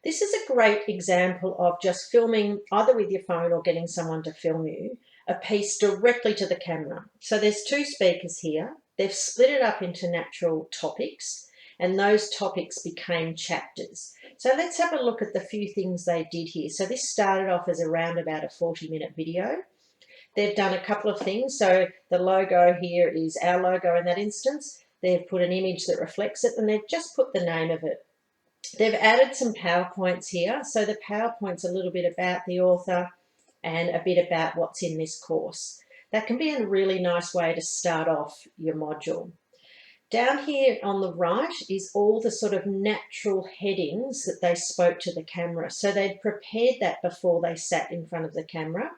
This is a great example of just filming either with your phone or getting someone to film you a piece directly to the camera. So there's two speakers here. They've split it up into natural topics, and those topics became chapters. So let's have a look at the few things they did here. So this started off as around about a 40-minute video. They've done a couple of things. So the logo here is our logo in that instance. They've put an image that reflects it, and they've just put the name of it. They've added some PowerPoints here. So the PowerPoint's a little bit about the author and a bit about what's in this course. That can be a really nice way to start off your module. Down here on the right is all the sort of natural headings that they spoke to the camera. So they'd prepared that before they sat in front of the camera.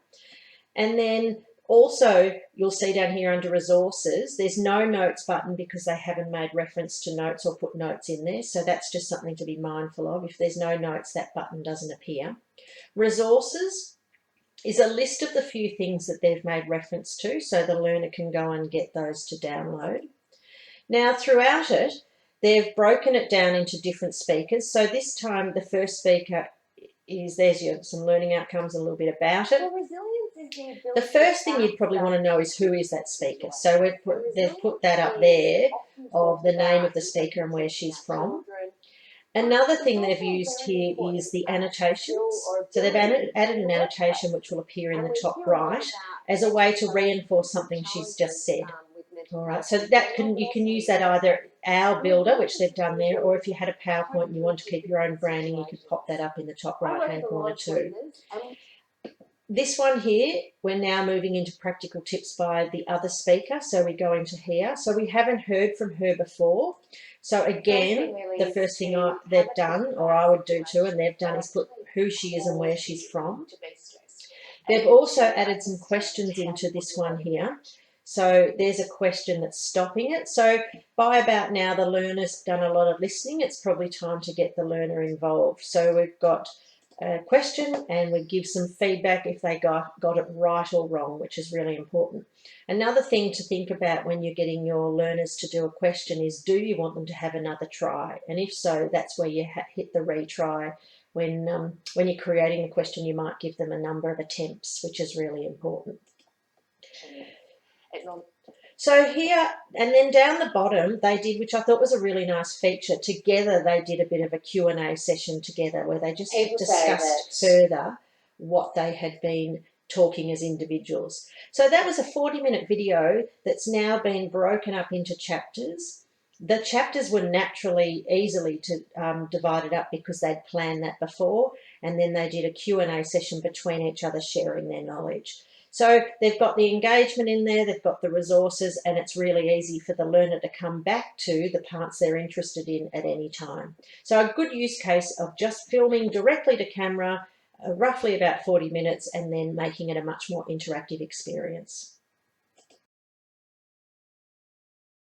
And then also, you'll see down here under resources, there's no notes button because they haven't made reference to notes or put notes in there. So that's just something to be mindful of. If there's no notes, that button doesn't appear. Resources is a list of the few things that they've made reference to, so the learner can go and get those to download. Now, throughout it, they've broken it down into different speakers. So this time, the first speaker is, there's some learning outcomes, a little bit about it. The first thing you'd probably want to know is who is that speaker. So they've put that up there of the name of the speaker and where she's from. Another thing they've used here is the annotations. So they've added an annotation which will appear in the top right as a way to reinforce something she's just said. All right, so that you can use that either our builder, which they've done there, or if you had a PowerPoint and you want to keep your own branding, you could pop that up in the top right-hand corner too. This one here, we're now moving into practical tips by the other speaker. So we go into here. So we haven't heard from her before. So again, the first thing they've done, or I would do too, and they've done is put who she is and where she's from. They've also added some questions into this one here. So there's a question that's stopping it. So by about now, the learner's done a lot of listening. It's probably time to get the learner involved. So we've got a question and we give some feedback if they got it right or wrong, which is really important. Another thing to think about when you're getting your learners to do a question is, do you want them to have another try? And if so, that's where you hit the retry. When you're creating a question, you might give them a number of attempts, which is really important. So here, and then down the bottom, they did, which I thought was a really nice feature, together they did a bit of a Q&A session together where they just discussed further what they had been talking as individuals. So that was a 40-minute video that's now been broken up into chapters. The chapters were naturally easily divided up because they'd planned that before, and then they did a Q&A session between each other sharing their knowledge. So they've got the engagement in there, they've got the resources, and it's really easy for the learner to come back to the parts they're interested in at any time. So a good use case of just filming directly to camera, roughly about 40 minutes, and then making it a much more interactive experience.